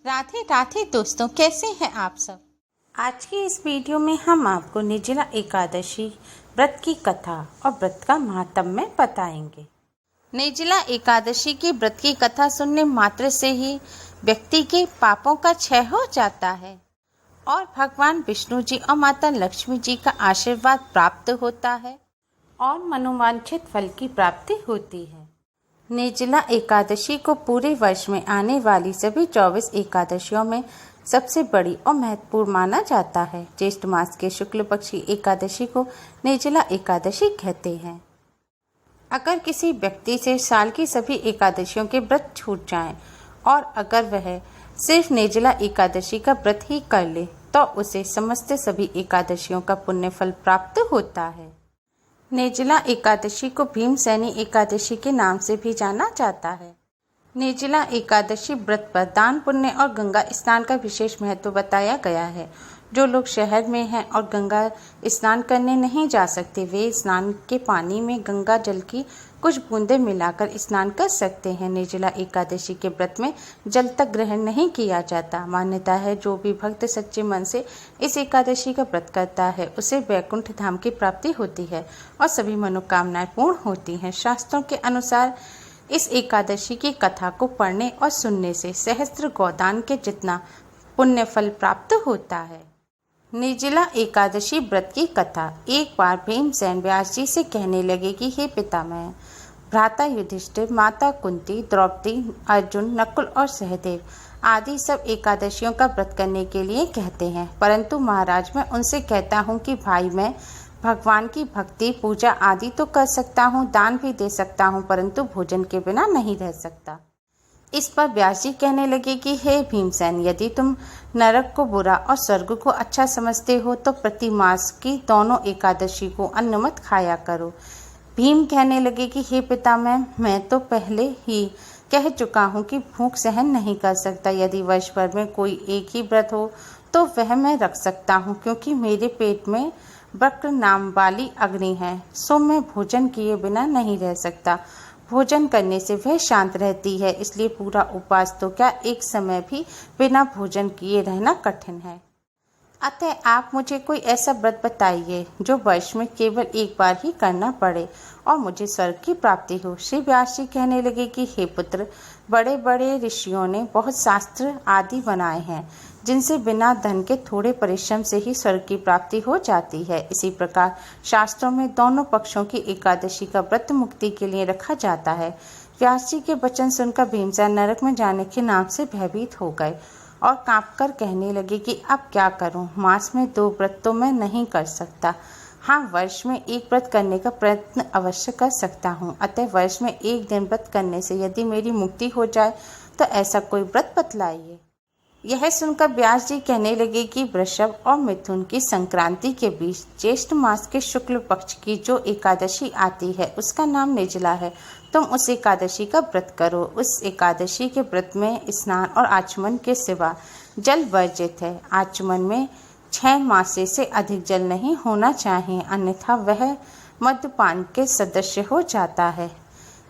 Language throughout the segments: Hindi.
राधे राधे दोस्तों, कैसे हैं आप सब। आज की इस वीडियो में हम आपको निर्जला एकादशी व्रत की कथा और व्रत का महात्म्य बताएंगे। निर्जला एकादशी की व्रत की कथा सुनने मात्र से ही व्यक्ति के पापों का क्षय हो जाता है और भगवान विष्णु जी और माता लक्ष्मी जी का आशीर्वाद प्राप्त होता है और मनोवांछित फल की प्राप्ति होती है। निर्जला एकादशी को पूरे वर्ष में आने वाली सभी 24 एकादशियों में सबसे बड़ी और महत्वपूर्ण माना जाता है। ज्येष्ठ मास के शुक्ल पक्ष की एकादशी को निर्जला एकादशी कहते हैं। अगर किसी व्यक्ति से साल की सभी एकादशियों के व्रत छूट जाएं और अगर वह सिर्फ निर्जला एकादशी का व्रत ही कर ले तो उसे समस्त सभी एकादशियों का पुण्य फल प्राप्त होता है। निर्जला एकादशी को भीमसेनी एकादशी के नाम से भी जाना जाता है। निर्जला एकादशी व्रत पर दान पुण्य और गंगा स्नान का विशेष महत्व बताया गया है। जो लोग शहर में हैं और गंगा स्नान करने नहीं जा सकते, वे स्नान के पानी में गंगा जल की कुछ बूंदें मिलाकर स्नान कर सकते हैं। निर्जला एकादशी के व्रत में जल तक ग्रहण नहीं किया जाता। मान्यता है जो भी भक्त सच्चे मन से इस एकादशी का व्रत करता है उसे वैकुंठ धाम की प्राप्ति होती है और सभी मनोकामनाएं पूर्ण होती हैं। शास्त्रों के अनुसार इस एकादशी की कथा को पढ़ने और सुनने से सहस्त्र गोदान के जितना पुण्य फल प्राप्त होता है। निर्जला एकादशी व्रत की कथा। एक बार भीमसेन व्यास जी से कहने लगे कि हे पितामह, भ्राता युधिष्ठिर, माता कुंती, द्रौपदी, अर्जुन, नकुल और सहदेव आदि सब एकादशियों का व्रत करने के लिए कहते हैं, परंतु महाराज मैं उनसे कहता हूँ कि भाई मैं भगवान की भक्ति, पूजा आदि तो कर सकता हूँ, दान भी दे सकता हूँ, परंतु भोजन के बिना नहीं रह सकता। इस पर व्यास जी कहने लगे कि हे भीमसेन, यदि तुम नरक को बुरा और स्वर्ग को अच्छा समझते हो तो प्रति मास की दोनों एकादशी को अन्न मत खाया करो। भीम कहने लगे कि हे पितामह, मैं तो पहले ही कह चुका हूँ कि भूख सहन नहीं कर सकता। यदि वर्ष भर में कोई एक ही व्रत हो तो वह मैं रख सकता हूँ, क्योंकि मेरे पेट में वक्र नाम वाली अग्नि है, सो मैं भोजन किए बिना नहीं रह सकता। भोजन करने से वह शांत रहती है, इसलिए पूरा उपवास तो क्या एक समय भी बिना भोजन किए रहना कठिन है। अतः आप मुझे कोई ऐसा व्रत बताइए जो वर्ष में केवल एक बार ही करना पड़े और मुझे स्वर्ग की प्राप्ति हो। श्री व्यास जी कहने लगे कि हे पुत्र, बड़े बड़े ऋषियों ने बहुत शास्त्र आदि बनाए हैं जिनसे बिना धन के थोड़े परिश्रम से ही स्वर्ग की प्राप्ति हो जाती है। इसी प्रकार शास्त्रों में दोनों पक्षों की एकादशी का व्रत मुक्ति के लिए रखा जाता है। व्यास जी के वचन सुनकर भीमसेन नरक में जाने के नाम से भयभीत हो गए और कांपकर कहने लगे कि अब क्या करूं, मास में 2 व्रत तो मैं नहीं कर सकता। हाँ, वर्ष में एक व्रत करने का प्रयत्न अवश्य कर सकता हूँ। अतः वर्ष में एक दिन व्रत करने से यदि मेरी मुक्ति हो जाए तो ऐसा कोई व्रत बतलाइए। यह सुनकर व्यास जी कहने लगे कि वृषभ और मिथुन की संक्रांति के बीच ज्येष्ठ मास के शुक्ल पक्ष की जो एकादशी आती है उसका नाम निर्जला है। तुम उस एकादशी का व्रत करो। उस एकादशी के व्रत में स्नान और आचमन के सिवा जल वर्जित है। आचमन में 6 मासे से अधिक जल नहीं होना चाहिए, अन्यथा वह मद्यपान के सदृश हो जाता है।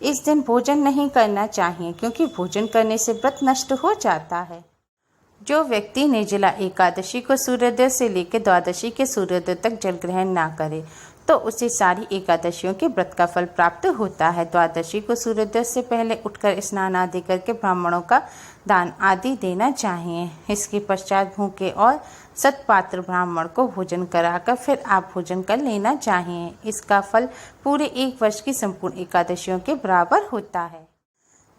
इस दिन भोजन नहीं करना चाहिए, क्योंकि भोजन करने से व्रत नष्ट हो जाता है। जो व्यक्ति निर्जला एकादशी को सूर्योदय से लेकर द्वादशी के सूर्योदय तक जल ग्रहण ना करे तो उसे सारी एकादशियों के व्रत का फल प्राप्त होता है। द्वादशी को सूर्योदय से पहले उठकर स्नान आदि करके ब्राह्मणों का दान आदि देना चाहिए। इसके पश्चात भूखे और सत्पात्र ब्राह्मण को भोजन कराकर फिर आप भोजन कर लेना चाहिए। इसका फल पूरे एक वर्ष की संपूर्ण एकादशियों के बराबर होता है।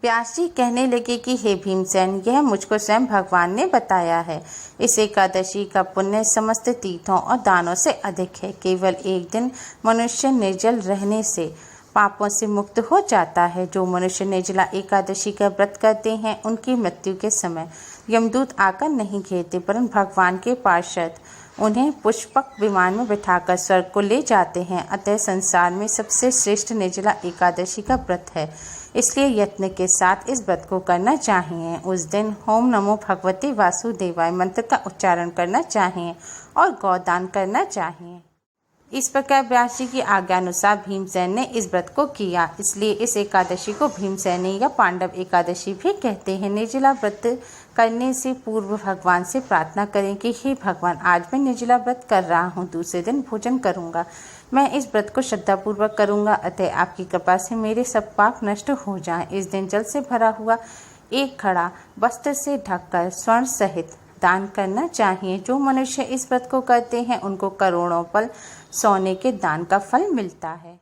व्यास जी कहने लगे कि हे भीमसेन, यह मुझको स्वयं भगवान ने बताया है। इस एकादशी का पुण्य समस्त तीर्थों और दानों से अधिक है। केवल एक दिन मनुष्य निर्जल रहने से पापों से मुक्त हो जाता है। जो मनुष्य निर्जला एकादशी का व्रत करते हैं उनकी मृत्यु के समय यमदूत आकर नहीं घेरते, परंतु भगवान के पार्षद उन्हें पुष्पक विमान में बिठाकर स्वर्ग को ले जाते हैं। अतः संसार में सबसे श्रेष्ठ निर्जला एकादशी का व्रत है, इसलिए यत्न के साथ इस व्रत को करना चाहिए। उस दिन ओम नमो भगवते वासुदेवाय मंत्र का उच्चारण करना चाहिए और गौदान करना चाहिए। इस प्रकार व्यास जी की आज्ञानुसार भीमसेन ने इस व्रत को किया, इसलिए इस एकादशी को भीमसेनी या पांडव एकादशी भी कहते हैं। निर्जला व्रत करने से पूर्व भगवान से प्रार्थना करें कि हे भगवान, आज मैं निर्जला व्रत कर रहा हूँ, दूसरे दिन भोजन करूँगा। मैं इस व्रत को श्रद्धापूर्वक करूँगा, अतः आपकी कृपा से मेरे सब पाप नष्ट हो जाएं। इस दिन जल से भरा हुआ एक घड़ा वस्त्र से ढककर स्वर्ण सहित दान करना चाहिए। जो मनुष्य इस व्रत को करते हैं उनको करोड़ों पल सोने के दान का फल मिलता है,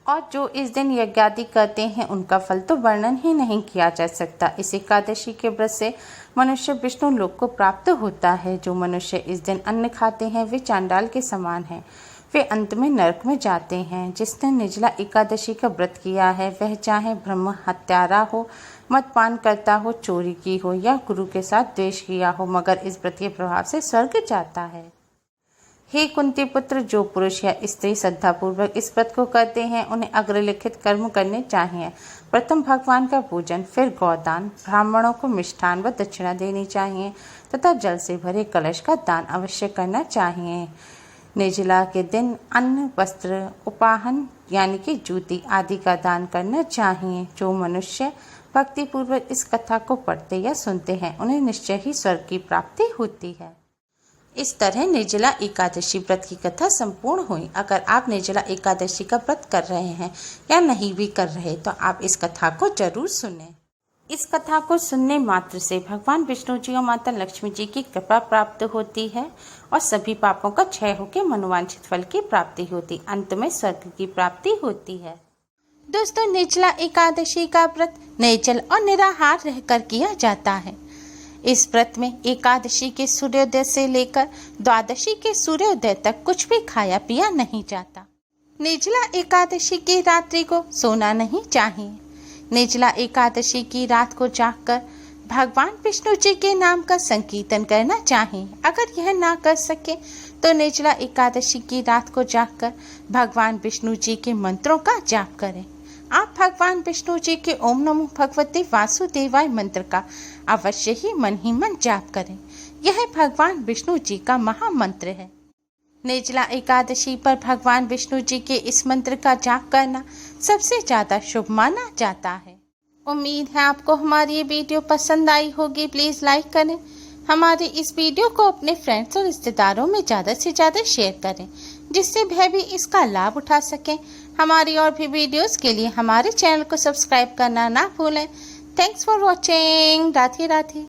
और जो इस दिन यज्ञादि करते हैं उनका फल तो वर्णन ही नहीं किया जा सकता। इस एकादशी के व्रत से मनुष्य विष्णु लोक को प्राप्त होता है। जो मनुष्य इस दिन अन्न खाते हैं वे चांडाल के समान हैं, वे अंत में नरक में जाते हैं। जिसने निर्जला एकादशी का व्रत किया है वह चाहे ब्रह्म हत्यारा हो, मदपान करता हो, चोरी की हो या गुरु के साथ द्वेष किया हो, मगर इस व्रत के प्रभाव से स्वर्ग जाता है। हे कुंती पुत्र, जो पुरुष या स्त्री श्रद्धापूर्वक इस व्रत को करते हैं उन्हें अग्रलिखित कर्म करने चाहिए। प्रथम भगवान का पूजन, फिर गौदान, ब्राह्मणों को मिष्ठान व दक्षिणा देनी चाहिए तथा जल से भरे कलश का दान अवश्य करना चाहिए। निर्जला के दिन अन्न, वस्त्र, उपाहन यानी कि जूती आदि का दान करना चाहिए। जो मनुष्य भक्ति पूर्वक इस कथा को पढ़ते या सुनते हैं उन्हें निश्चय ही स्वर्ग की प्राप्ति होती है। इस तरह निर्जला एकादशी व्रत की कथा संपूर्ण हुई। अगर आप निर्जला एकादशी का व्रत कर रहे हैं या नहीं भी कर रहे तो आप इस कथा को जरूर सुनें। इस कथा को सुनने मात्र से भगवान विष्णु जी और माता लक्ष्मी जी की कृपा प्राप्त होती है और सभी पापों का क्षय होकर मनोवांछित फल की प्राप्ति होती, अंत में स्वर्ग की प्राप्ति होती है। दोस्तों, निर्जला एकादशी का व्रत निर्जल और निराहार रहकर किया जाता है। इस व्रत में एकादशी के सूर्योदय से लेकर द्वादशी के सूर्योदय तक कुछ भी खाया पिया नहीं जाता। निर्जला एकादशी की रात्रि को सोना नहीं चाहिए। निर्जला एकादशी की रात को जागकर भगवान विष्णु जी के नाम का संकीर्तन करना चाहिए। अगर यह ना कर सके तो निर्जला एकादशी की रात को जागकर भगवान विष्णु जी के मंत्रों का जाप करें। आप भगवान विष्णु जी के ओम नमो भगवते वासुदेवाय मंत्र का अवश्य ही मन जाप करें। यह भगवान विष्णु जी का महामंत्र है। निर्जला एकादशी पर भगवान विष्णु जी के इस मंत्र का जाप करना सबसे ज्यादा शुभ माना जाता है। उम्मीद है आपको हमारी ये वीडियो पसंद आई होगी। प्लीज लाइक करें, हमारे इस वीडियो को अपने फ्रेंड्स और रिश्तेदारों में ज़्यादा से ज़्यादा शेयर करें, जिससे वह भी इसका लाभ उठा सकें। हमारी और भी वीडियोस के लिए हमारे चैनल को सब्सक्राइब करना ना भूलें। Thanks for watching. Radhe Radhe.